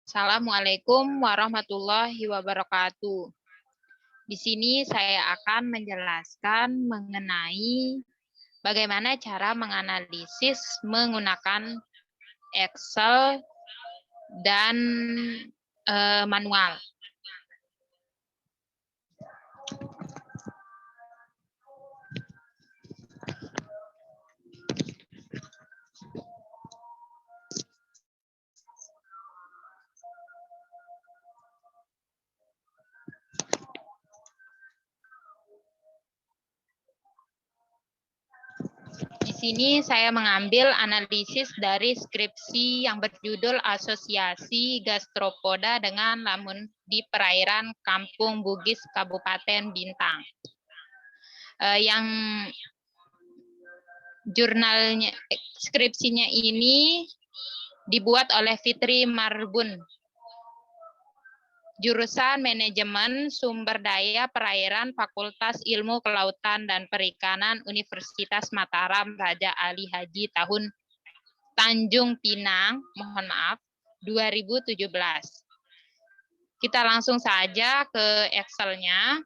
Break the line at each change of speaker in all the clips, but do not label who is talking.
Assalamualaikum warahmatullahi wabarakatuh. Di sini saya akan menjelaskan mengenai bagaimana cara menganalisis menggunakan Excel dan manual. Di sini saya mengambil analisis dari skripsi yang berjudul Asosiasi Gastropoda dengan Lamun di Perairan Kampung Bugis, Kabupaten Bintang. Yang jurnalnya, skripsinya ini dibuat oleh Fitri Marbun, jurusan Manajemen Sumber Daya Perairan Fakultas Ilmu Kelautan dan Perikanan Universitas Mataram Raja Ali Haji tahun Tanjung Pinang, mohon maaf, 2017. Kita langsung saja ke Excel-nya.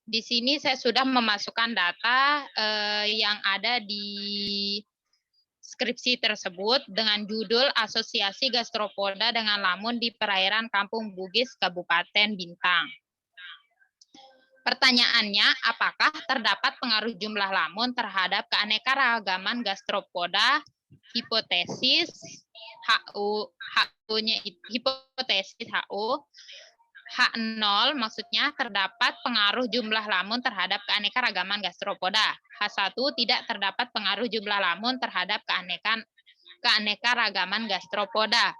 Di sini saya sudah memasukkan data yang ada di skripsi tersebut dengan judul Asosiasi Gastropoda dengan Lamun di Perairan Kampung Bugis, Kabupaten Bintang. Pertanyaannya, apakah terdapat pengaruh jumlah lamun terhadap keanekaragaman gastropoda? Hipotesis HU-nya hipotesis HU H0 maksudnya terdapat pengaruh jumlah lamun terhadap keanekaragaman gastropoda. H1 tidak terdapat pengaruh jumlah lamun terhadap keanekaragaman gastropoda.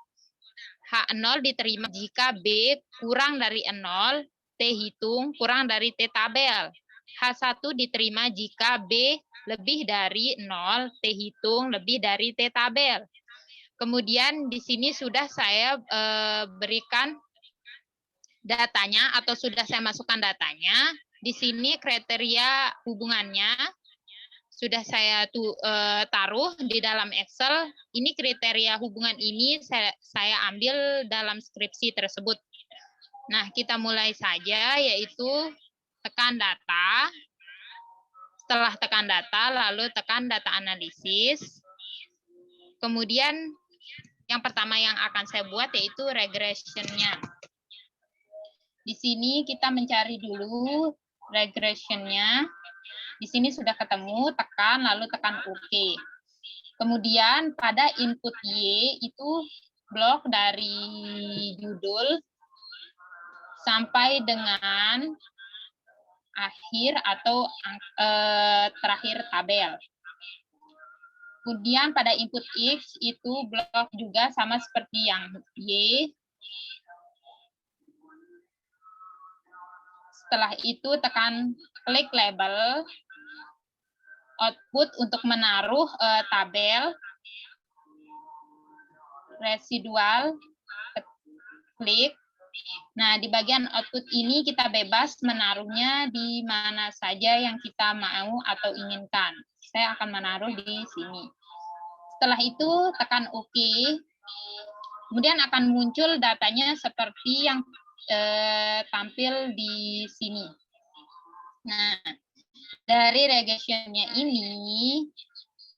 H0 diterima jika B kurang dari 0, T hitung kurang dari T tabel. H1 diterima jika B lebih dari 0, T hitung lebih dari T tabel. Kemudian di sini sudah saya berikan datanya atau sudah saya masukkan datanya. Di sini kriteria hubungannya sudah saya taruh di dalam Excel. Ini kriteria hubungan ini saya ambil dalam skripsi tersebut. Nah, kita mulai saja, yaitu tekan data. Setelah tekan data, lalu tekan data analisis. Kemudian yang pertama yang akan saya buat yaitu regression-nya. Di sini kita mencari dulu regression-nya. Di sini sudah ketemu, tekan, lalu tekan OK. Kemudian pada input Y itu blok dari judul sampai dengan akhir atau terakhir tabel. Kemudian pada input X itu blok juga sama seperti yang Y. Setelah itu tekan klik label, output untuk menaruh tabel, residual, klik. Nah, di bagian output ini kita bebas menaruhnya di mana saja yang kita mau atau inginkan. Saya akan menaruh di sini. Setelah itu tekan OK. Kemudian akan muncul datanya seperti yang tampil di sini. Nah, dari regression-nya ini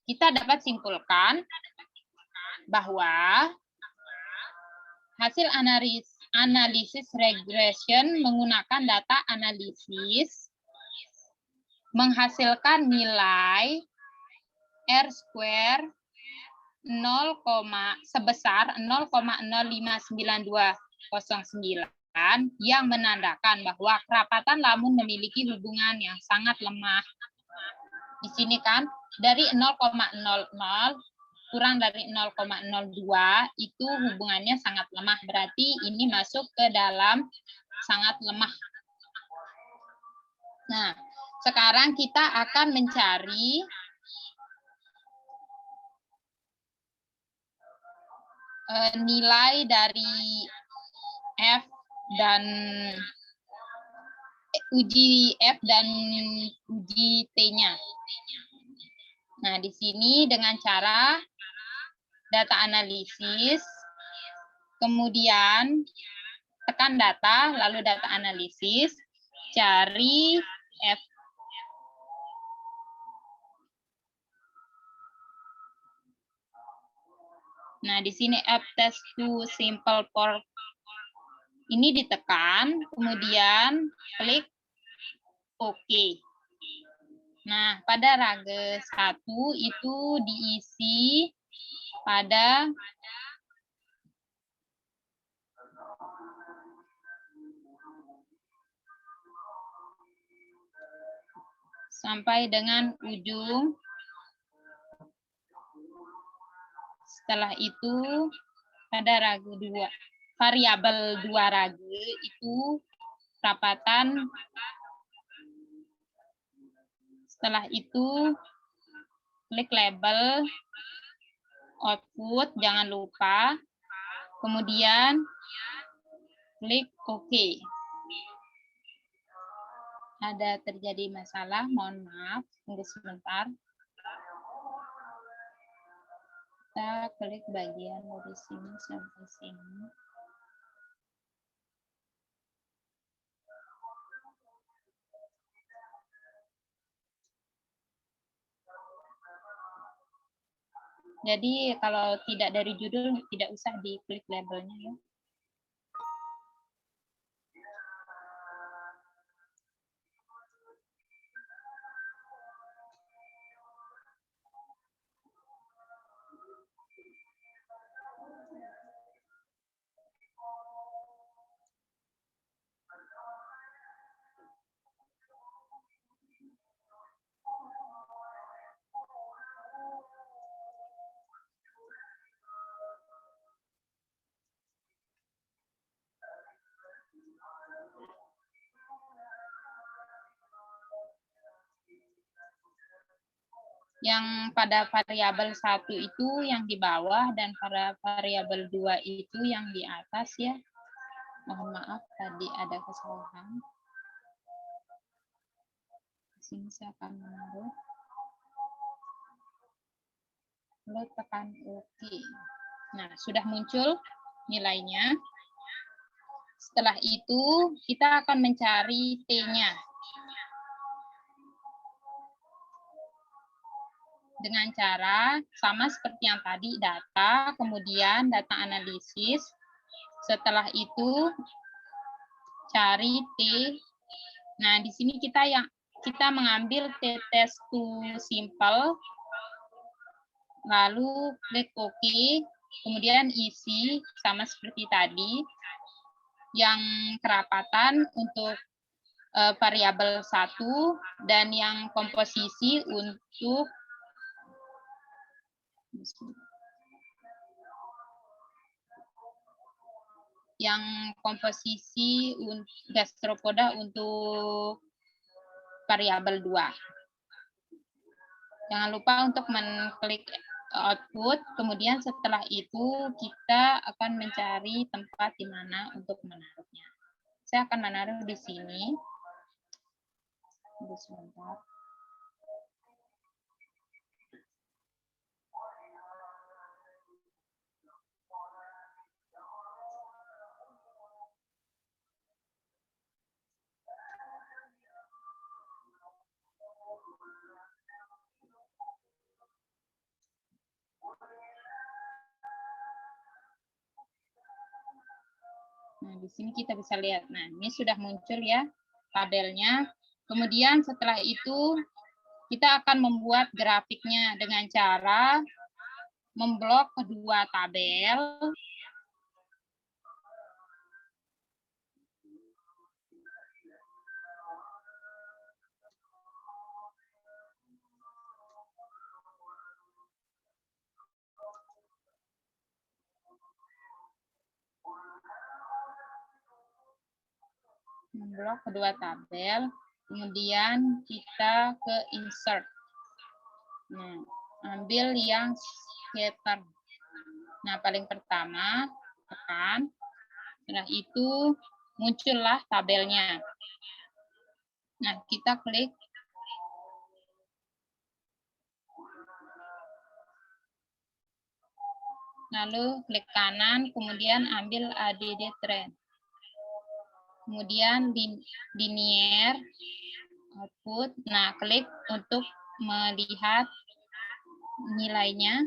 kita dapat simpulkan bahwa hasil analisis regression menggunakan data analisis menghasilkan nilai R² sebesar 0,0592909 yang menandakan bahwa kerapatan lamun memiliki hubungan yang sangat lemah. Di sini kan dari 0,00 kurang dari 0,02 itu hubungannya sangat lemah, berarti ini masuk ke dalam sangat lemah. Nah, sekarang kita akan mencari nilai dari F dan uji F dan uji T-nya. Nah, di sini dengan cara data analisis, kemudian tekan data, lalu data analisis, cari F. Nah, di sini F test to simple for ini ditekan, kemudian klik OK. Nah, pada rage 1 itu diisi pada sampai dengan ujung. Setelah itu pada rage 2, variabel 2 rage itu rapatan. Setelah itu klik label output, jangan lupa. Kemudian klik OK. Ada terjadi masalah, mohon maaf, tunggu sebentar. Kita klik bagian dari sini sampai sini. Jadi kalau tidak dari judul, tidak usah diklik labelnya ya. Yang pada variabel 1 itu yang di bawah dan pada variabel 2 itu yang di atas ya. Mohon maaf tadi ada kesalahan. Di sini saya akan menaruh. Lalu tekan OK. Nah, sudah muncul nilainya. Setelah itu kita akan mencari T-nya. Dengan cara sama seperti yang tadi, data, kemudian data analisis. Setelah itu cari T. Nah, di sini kita mengambil T test to simple, lalu klik OK, kemudian isi sama seperti tadi. Yang kerapatan untuk variabel 1 dan yang komposisi untuk gastropoda untuk variabel 2. Jangan lupa untuk mengklik output, kemudian setelah itu kita akan mencari tempat di mana untuk menaruhnya. Saya akan menaruh di sini. Tunggu sebentar. Nah, di sini kita bisa lihat. Nah, ini sudah muncul ya tabelnya. Kemudian setelah itu kita akan membuat grafiknya dengan cara memblok kedua tabel. Memblok kedua tabel, kemudian kita ke insert. Nah, ambil yang scatter. Nah, paling pertama tekan. Setelah itu muncullah tabelnya. Nah, kita klik. lalu klik kanan, kemudian ambil ADD trend. Kemudian linear output. Nah, klik untuk melihat nilainya.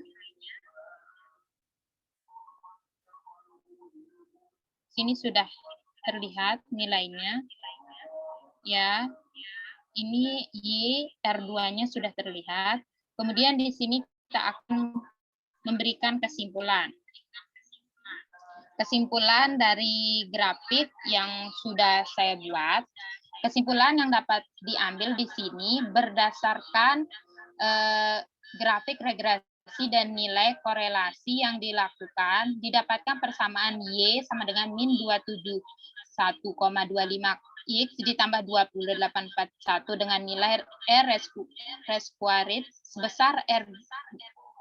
Sini sudah terlihat nilainya. Ya, ini Y R2-nya sudah terlihat. Kemudian di sini kita akan memberikan kesimpulan. Kesimpulan dari grafik yang sudah saya buat, kesimpulan yang dapat diambil di sini berdasarkan grafik regresi dan nilai korelasi yang dilakukan, didapatkan persamaan Y sama dengan min 271,25 X ditambah 2841 dengan nilai R reskuarit sebesar R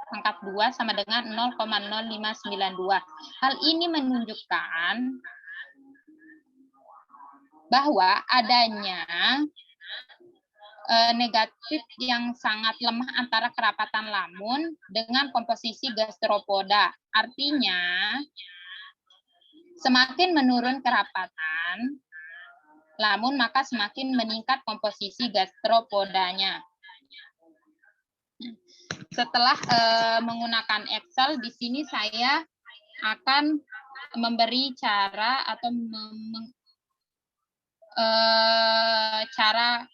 pangkat 2 sama dengan 0,0592. Hal ini menunjukkan bahwa adanya negatif yang sangat lemah antara kerapatan lamun dengan komposisi gastropoda. Artinya, semakin menurun kerapatan lamun, maka semakin meningkat komposisi gastropodanya. Setelah menggunakan Excel, di sini saya akan memberi cara atau cara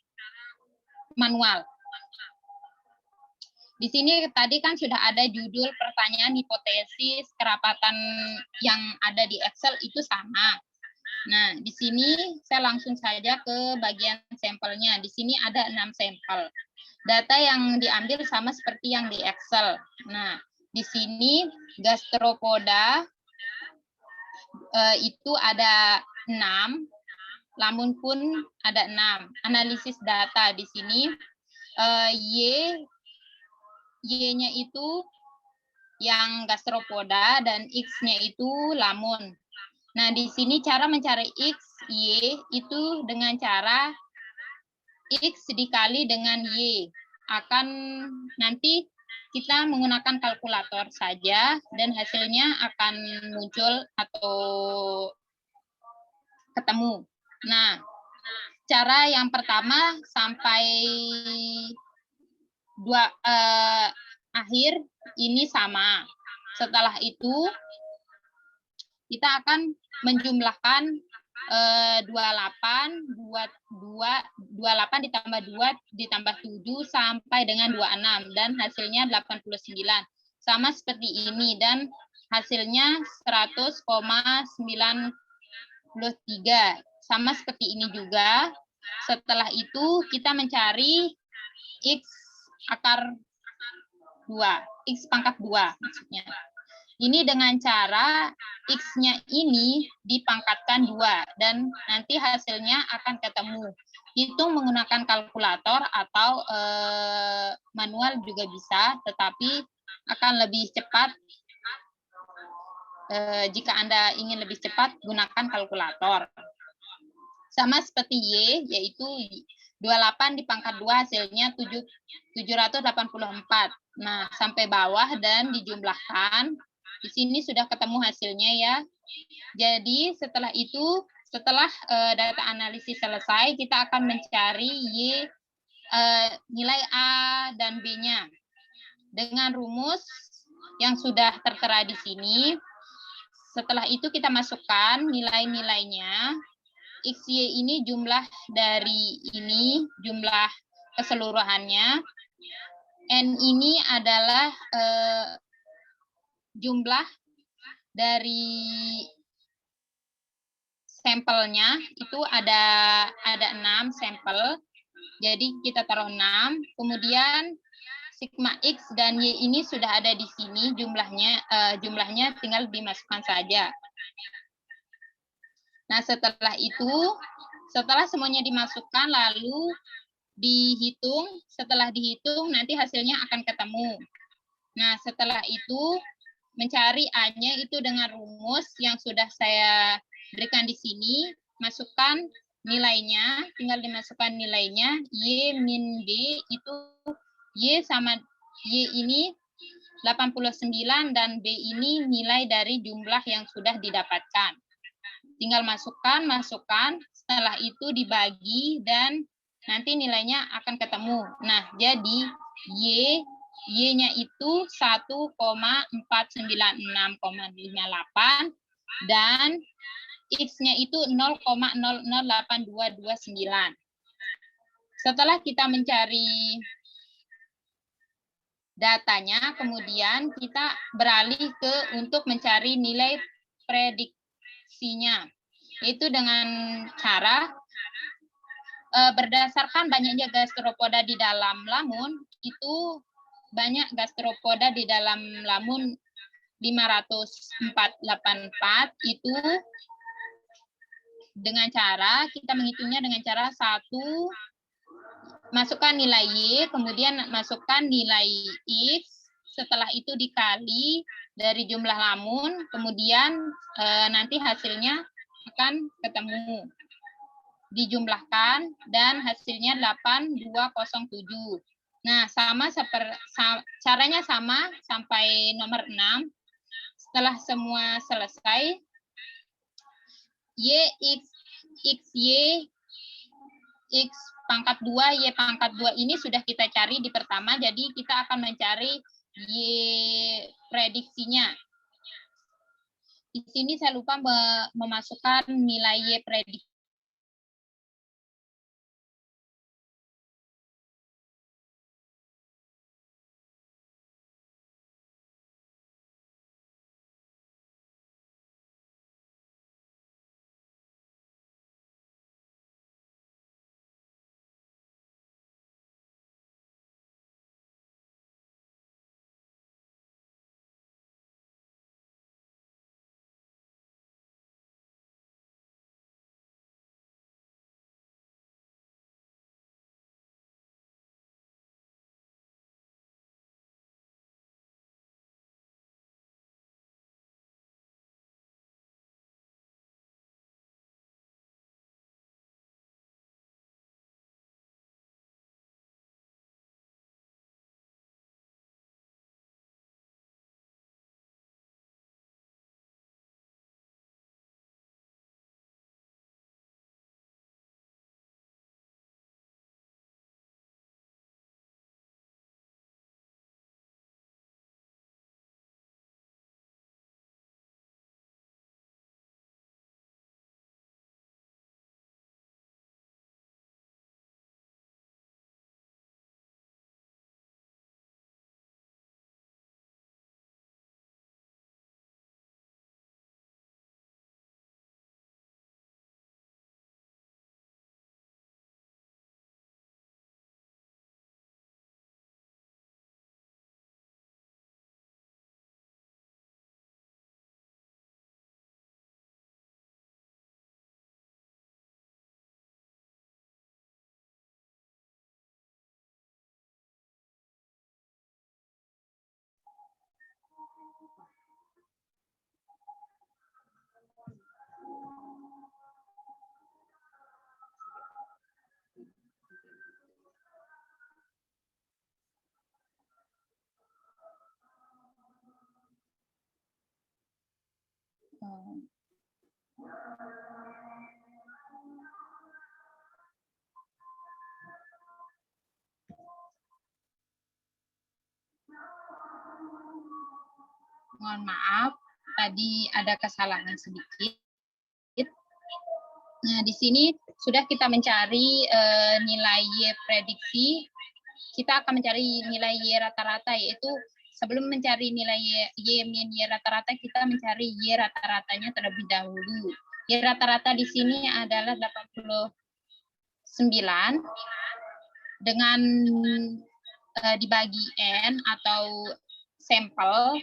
manual. Di sini tadi kan sudah ada judul pertanyaan hipotesis kerapatan yang ada di Excel itu sama. Nah, di sini saya langsung saja ke bagian sampelnya. Di sini ada 6 sampel. Data yang diambil sama seperti yang di Excel. Nah, di sini gastropoda itu ada 6, lamun pun ada 6. Analisis data di sini Y-nya itu yang gastropoda dan X-nya itu lamun. Nah, di sini cara mencari X, Y itu dengan cara X dikali dengan Y. Akan nanti kita menggunakan kalkulator saja dan hasilnya akan muncul atau ketemu. Nah, cara yang pertama sampai akhir ini sama. Setelah itu kita akan menjumlahkan 28 ditambah 2 ditambah 7 sampai dengan 26 dan hasilnya 89. Sama seperti ini dan hasilnya 100,93. Sama seperti ini juga. Setelah itu kita mencari X akar 2, X pangkat 2 maksudnya. Ini dengan cara X-nya ini dipangkatkan 2 dan nanti hasilnya akan ketemu. Hitung menggunakan kalkulator atau manual juga bisa, tetapi akan lebih cepat. Jika Anda ingin lebih cepat, gunakan kalkulator. Sama seperti Y, yaitu 28 dipangkat 2 hasilnya 784. Nah, sampai bawah dan dijumlahkan. Di sini sudah ketemu hasilnya ya. Jadi setelah itu, setelah data analisis selesai, kita akan mencari nilai A dan B-nya. Dengan rumus yang sudah tertera di sini. Setelah itu kita masukkan nilai-nilainya. XY ini jumlah dari ini, jumlah keseluruhannya. N ini adalah jumlah dari sampelnya, itu ada 6 sampel. Jadi kita taruh 6, kemudian sigma X dan Y ini sudah ada di sini jumlahnya tinggal dimasukkan saja. Nah, setelah itu, setelah semuanya dimasukkan lalu dihitung, setelah dihitung nanti hasilnya akan ketemu. Nah, setelah itu mencari A-nya itu dengan rumus yang sudah saya berikan di sini, masukkan nilainya, tinggal dimasukkan nilainya, Y min B itu Y sama Y ini 89 dan B ini nilai dari jumlah yang sudah didapatkan. Tinggal masukkan, setelah itu dibagi dan nanti nilainya akan ketemu. Nah, jadi Y-nya itu 1,496,58 dan X-nya itu 0,008229. Setelah kita mencari datanya, kemudian kita beralih untuk mencari nilai prediksinya. Itu dengan cara berdasarkan banyaknya gastropoda di dalam lamun, itu banyak gastropoda di dalam lamun 50484 itu dengan cara kita menghitungnya dengan cara satu masukkan nilai Y, kemudian masukkan nilai X, setelah itu dikali dari jumlah lamun, kemudian nanti hasilnya akan ketemu. Dijumlahkan dan hasilnya 8207. Nah, caranya sama sampai nomor 6. Setelah semua selesai, Y X pangkat 2, Y pangkat 2 ini sudah kita cari di pertama, jadi kita akan mencari Y prediksinya. Di sini saya lupa memasukkan nilai Y prediksi. Mohon maaf, tadi ada kesalahan sedikit. Nah, di sini sudah kita mencari nilai Y prediksi. Kita akan mencari nilai Y rata-rata, yaitu sebelum mencari nilai Y min Y rata-rata, kita mencari Y rata-ratanya terlebih dahulu. Y rata-rata di sini adalah 89 dengan dibagi N atau sampelnya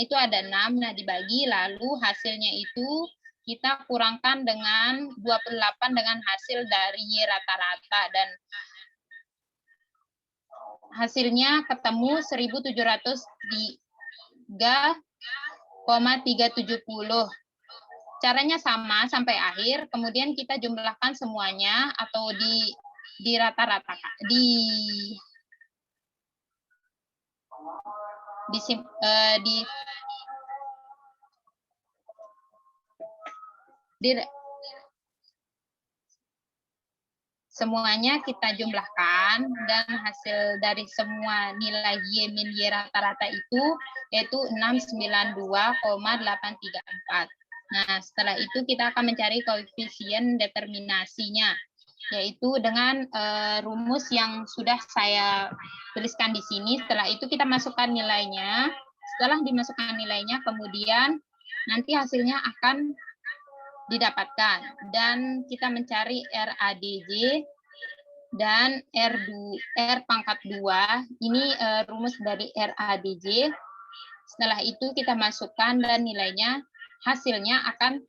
itu ada 6, nah dibagi, lalu hasilnya itu kita kurangkan dengan 28 dengan hasil dari Y rata-rata, dan hasilnya ketemu 1703,370. Caranya sama sampai akhir, kemudian kita jumlahkan semuanya atau di rata-rata semuanya kita jumlahkan dan hasil dari semua nilai Y min Y rata-rata itu yaitu 692,834. Nah, setelah itu kita akan mencari koefisien determinasinya, yaitu dengan rumus yang sudah saya tuliskan di sini. Setelah itu kita masukkan nilainya. Setelah dimasukkan nilainya, kemudian nanti hasilnya akan didapatkan. Dan kita mencari RADJ dan R pangkat 2. Ini rumus dari RADJ. Setelah itu kita masukkan dan nilainya, hasilnya akan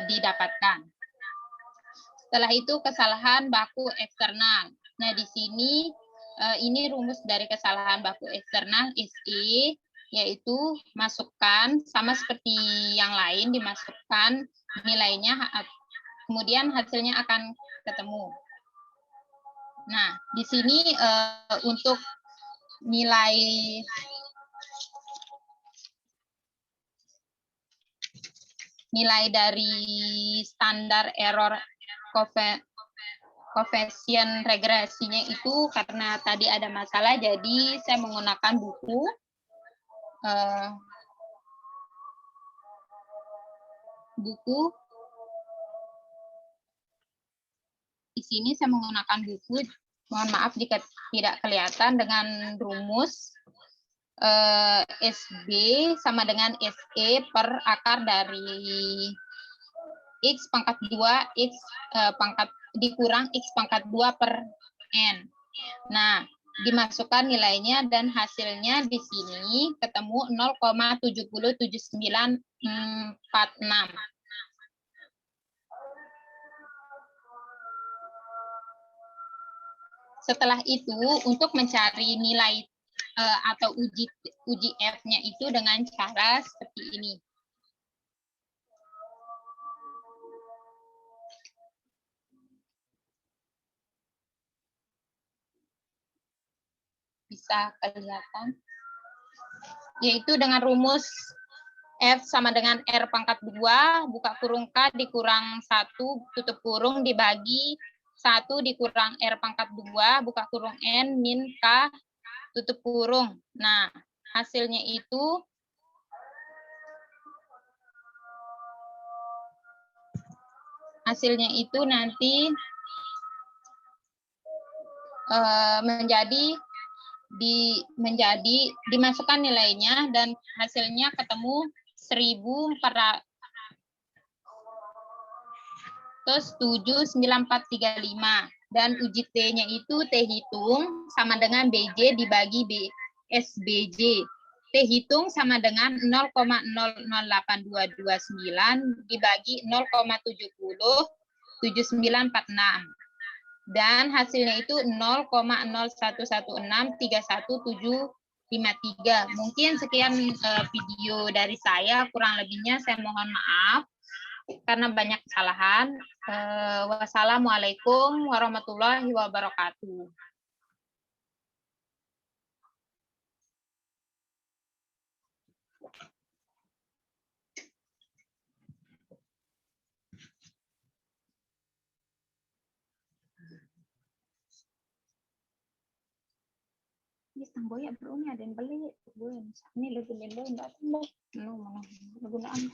didapatkan. Setelah itu kesalahan baku eksternal. Nah, di sini ini rumus dari kesalahan baku eksternal SE, yaitu masukkan sama seperti yang lain, dimasukkan nilainya, kemudian hasilnya akan ketemu. Nah, di sini untuk nilai dari standar error koefisien regresinya itu karena tadi ada masalah, jadi saya menggunakan buku. Di sini saya menggunakan buku. Mohon maaf jika tidak kelihatan, dengan rumus SB sama dengan SE per akar dari X pangkat 2 X pangkat dikurang X pangkat 2 per N. Nah, dimasukkan nilainya dan hasilnya di sini ketemu 0,707946. Setelah itu, untuk mencari nilai atau uji F-nya itu dengan cara seperti ini. Bisa kelihatan? Yaitu dengan rumus F sama dengan R pangkat 2, buka kurung K dikurang 1, tutup kurung, dibagi 1 dikurang R pangkat 2, buka kurung N, min K, tutup kurung. Nah, hasilnya itu nanti dimasukkan nilainya dan hasilnya ketemu 1.407.9435, dan uji T-nya itu T hitung sama dengan BJ dibagi SBJ. T hitung sama dengan 0,008229 dibagi 0,707946. Dan hasilnya itu 0,011631753. Mungkin sekian video dari saya, kurang lebihnya saya mohon maaf karena banyak kesalahan. Wassalamualaikum warahmatullahi wabarakatuh. Ini tanggoy bro, ini ada yang beli. Ini lagi beli, enggak tahu. Mana gunaan.